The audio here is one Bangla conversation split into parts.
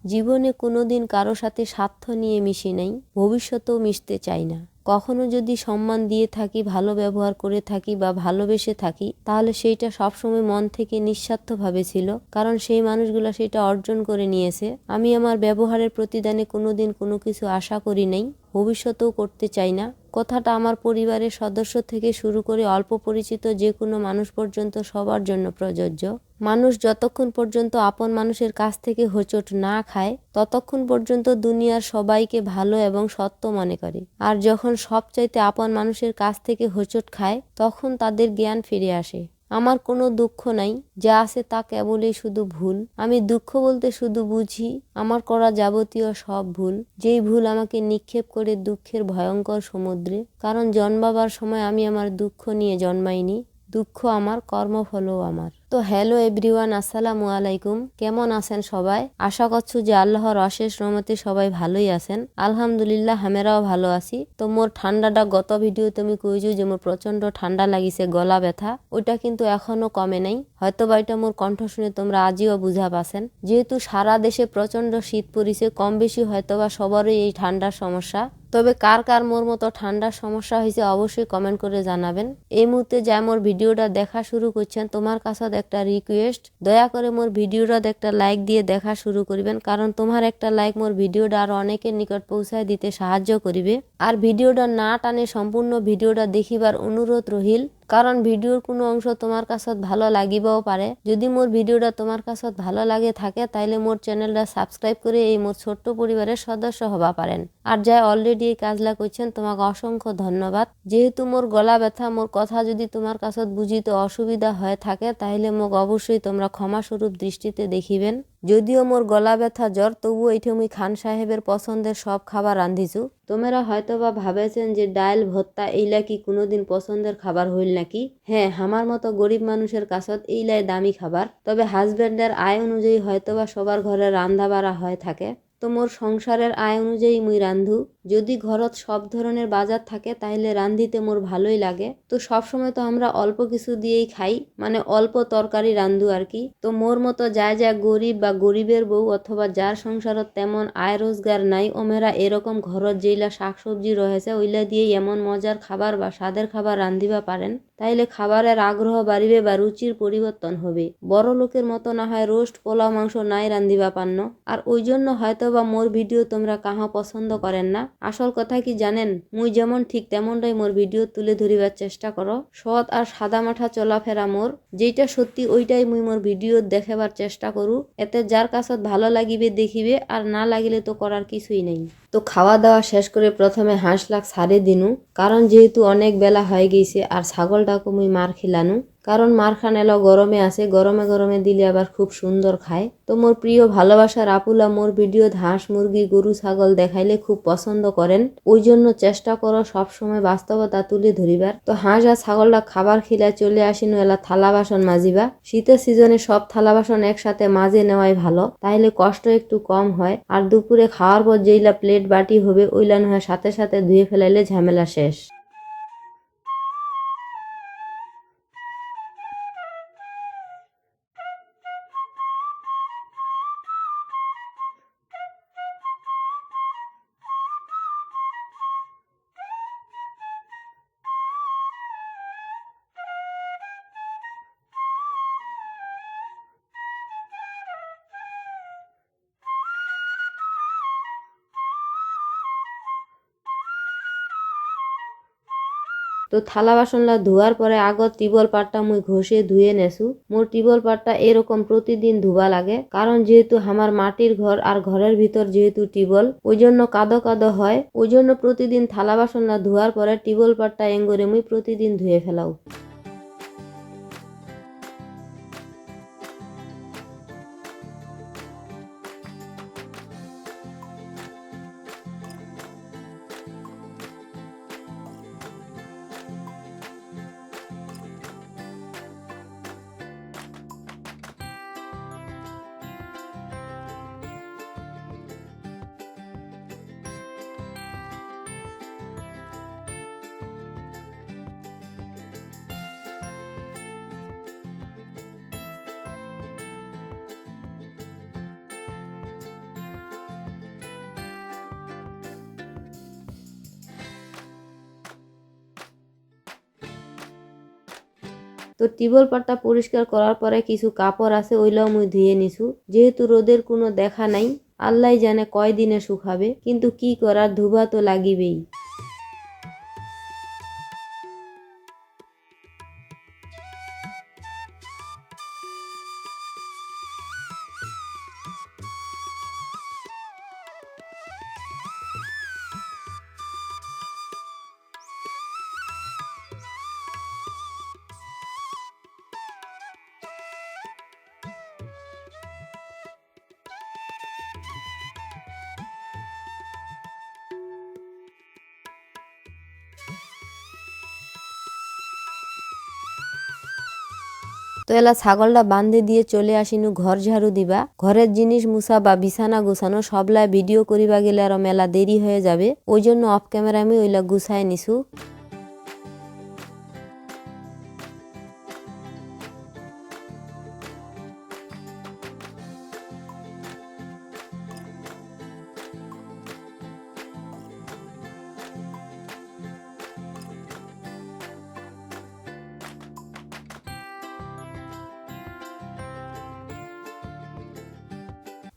জীবনে কোনোদিন কারো সাথে স্বার্থ নিয়ে মিশি নাই, ভবিষ্যতেও মিশতে চাই না। কখনো যদি সম্মান দিয়ে থাকি, ভালো ব্যবহার করে থাকি বা ভালোবেসে থাকি, তাহলে সেইটা সবসময় মন থেকে নিঃস্বার্থভাবে ছিল, কারণ সেই মানুষগুলো সেটা অর্জন করে নিয়েছে। আমি আমার ব্যবহারের প্রতিদানে কোনোদিন কোনো কিছু আশা করি নাই, ভবিষ্যতেও করতে চাই না। কথাটা আমার পরিবারের সদস্য থেকে শুরু করে অল্প পরিচিত যে কোনো মানুষ পর্যন্ত সবার জন্য প্রযোজ্য। মানুষ যতক্ষণ পর্যন্ত আপন মানুষের কাছ থেকে হোঁচট না খায়, ততক্ষণ পর্যন্ত দুনিয়ার সবাইকে ভালো এবং সত্য মনে করে। আর যখন সবচাইতে আপন মানুষের কাছ থেকে হোঁচট খায়, তখন তাদের জ্ঞান ফিরে আসে। আমার কোনো দুঃখ নাই, যা আছে তা কেবলই শুধু ভুল। আমি দুঃখ বলতে শুধু বুঝি আমার করা যাবতীয় সব ভুল, যেই ভুল আমাকে নিক্ষেপ করে দুঃখের ভয়ঙ্কর সমুদ্রে। কারণ জন্মাবার সময় আমি আমার দুঃখ নিয়ে জন্মাইনি, দুঃখ আমার, কর্মফলও আমার। তো হ্যালো এভরিওয়ান, আসসালামু আলাইকুম। কেমন আছেন সবাই? আশা করছি যে আল্লাহর অশেষ রহমতে সবাই ভালোই আছেন। আলহামদুলিল্লাহ, হামেরাও ভালো আছি। তো মোর ঠান্ডাটা গত ভিডিও তুমি কইছো যে মোর প্রচন্ড ঠান্ডা লাগিছে, গলা ব্যথা, ওইটা কিন্তু এখনো কমে নাই। হয়তো বা এটা মোর কণ্ঠ শুনে তোমরা আজিও বুঝা পাছেন। যেহেতু সারা দেশে প্রচন্ড শীত পড়িছে, কম বেশি হয়তো বা সবারই এই ঠান্ডার সমস্যা। তবে কার কার মোর মতো ঠান্ডার সমস্যা হয়েছে অবশ্যই কমেন্ট করে জানাবেন। এই মুহূর্তে যা মোর ভিডিওটা দেখা শুরু করছেন, তোমার কাছে একটা রিকোয়েস্ট, দয়া করে মোর ভিডিওটা একটা লাইক দিয়ে দেখা শুরু করবেন, কারণ তোমার একটা লাইক মোর ভিডিওটা আরো অনেকের নিকট পৌঁছায় দিতে সাহায্য করিবে। আর ভিডিওটা না টানে সম্পূর্ণ ভিডিওটা দেখিবার অনুরোধ রহিল, কারণ ভিডিওর কোনো অংশ তোমার কাছে ভালো লাগিবও পারে। যদি মোর ভিডিওটা তোমার কাছে ভালো লাগে থাকে, তাইলে মোর চ্যানেলটা সাবস্ক্রাইব করে এই মোর ছোট্ট পরিবারের সদস্য হবা পারেন। আর যাই অলরেডি এই কাজলা করছেন, তোমাকে অসংখ্য ধন্যবাদ। যেহেতু মোর গলা ব্যথা, মোর কথা যদি তোমার কাছে বুঝিতে অসুবিধা হয়ে থাকে, তাহলে মোক অবশ্যই তোমরা ক্ষমাস্বরূপ দৃষ্টিতে দেখিবেন। যদিও মোর গলা ব্যথা জ্বর, তবুও এইটা মুই খান সাহেবের পছন্দের সব খাবার রাঁধিছু। তোমরা হয়তো বা ভাবেছেন যে ডাল ভর্তা এইলা কি কোনোদিন পছন্দের খাবার হইল নাকি? হ্যাঁ, আমার মতো গরিব মানুষের কাছত এইলাই দামি খাবার। তবে হাজব্যান্ডের আয় অনুযায়ী হয়তো বা সবার ঘরে রান্ধা বাড়া হয়ে থাকে। তো মোর সংসারের আয় অনুযায়ী মুই রান্ধু। যদি ঘরত সব ধরনের বাজার থাকে, তাহলে রান্ধিতে মোর ভালোই লাগে। তো সবসময় তো আমরা অল্প কিছু দিয়েই খাই, মানে অল্প তরকারি রান্ধু আর কি। তো মোর মতো যা যা গরিব বা গরিবের বউ অথবা যার সংসারত তেমন আয় রোজগার নাই, ওমেরা এরকম ঘরত যেইলা শাকসবজি রয়েছে ওইলা দিয়েই এমন মজার খাবার বা স্বাদের খাবার রান্ধিবা পারেন। তাইলে খাবারের আগ্রহ বাড়িবে বা রুচির পরিবর্তন হবে। বড় লোকের মতো না হয় রোস্ট, পোলাও, মাংস নাই রান্ধিবা পান্ন। আর ওই জন্য হয়তো বা মোর ভিডিও তোমরা কাহা পছন্দ করেন না। আসল কথা কি জানেন, মুই যেমন ঠিক তেমনটাই মোর ভিডিও তুলে ধরিবার চেষ্টা করো। সৎ আর সাদা মাঠা চলাফেরা মোর, যেটা সত্যি ওইটাই মুই মোর ভিডিও দেখাবার চেষ্টা করু। এতে যার কাছত ভালো লাগিবে দেখিবে, আর না লাগিলে তো করার কিছুই নেই। তো খাওয়া দাওয়া শেষ করে প্রথমে হাঁস লাখ ছাড়ে দিনু, কারণ যেহেতু অনেক বেলা হয়ে গেছে। আর ছাগলটাকে মুই মার খিলানু, কারণ মার খান এলো গরমে আছে, গরমে গরমে দিলে আবার খুব সুন্দর খায়। তো মোর প্রিয় ভালোবাসার আপুলা মোর ভিডিওত হাঁস, মুরগি, গরু, ছাগল দেখাইলে খুব পছন্দ করেন। ওই জন্য চেষ্টা করো সবসময় বাস্তবতা তুলে ধরিবার। তো হাঁস আর ছাগলটা খাবার খিলা চলে আসিনু এলা থালা বাসন মাজিবা। শীতের সিজনে সব থালা বাসন একসাথে মাজে নেওয়াই ভালো, তাইলে কষ্ট একটু কম হয়। আর দুপুরে খাওয়ার পর যেইলা প্লেট বাটি হবে, ওইলা নয় সাথে সাথে ধুয়ে ফেলাইলে ঝামেলা শেষ। তো থালা বাসনলা ধোয়ার পরে আগত টিবল পাটটা মুই ঘষে ধুয়ে নেছু। মোর টিবল পাটটা এরকম প্রতিদিন ধুবা লাগে, কারণ যেহেতু আমার মাটির ঘর আর ঘরের ভিতর যেহেতু টিবল, ওই জন্য কাদো কাদো হয়। ওই জন্য প্রতিদিন থালা বাসনলা ধোয়ার পরে টিবল পাটটা এঙ্গরে মুই প্রতিদিন ধুয়ে ফেলাও। তো টিবল পাটটা পরিষ্কার করার পরে কিছু কাপড় আছে ওইলাও মুই ধুয়ে নিছু। যেহেতু রোদের কোনো দেখা নাই, আল্লাহ জানে কয় দিনে শুকাবে, কিন্তু কি করার, ধুবা তো লাগিবেই। তো এলা ছাগলটা বান্ধে দিয়ে চলে আসিনু ঘর ঝাড়ু দিবা। ঘরের জিনিস মুছা বা বিছানা গুছানো সবলা ভিডিও করিবা গেলে আরো মেলা দেরি হয়ে যাবে, ওই জন্য অফ ক্যামেরা আমি ওইলা গুছায় নিছু।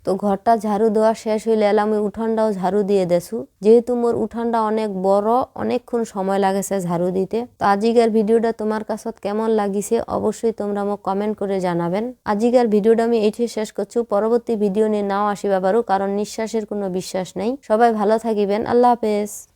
তো ঘরটা ঝাড়ু দেওয়া শেষ হইলে এলাম ওই উঠানটাও ঝাড়ু দিয়ে দেছু। যেহেতু মোর উঠানটা অনেক বড়, অনেকক্ষণ সময় লাগেছে ঝাড়ু দিতে। তো আজিকার ভিডিওটা তোমার কাছে কেমন লাগিছে অবশ্যই তোমরা মোক কমেন্ট করে জানাবেন। আজিকার ভিডিওটা আমি এইটি শেষ করছি। পরবর্তী ভিডিও নিয়ে নাও আসিবা পারো, কারণ নিঃশ্বাসের কোনো বিশ্বাস নেই। সবাই ভালো থাকিবেন। আল্লাহ হাফেজ।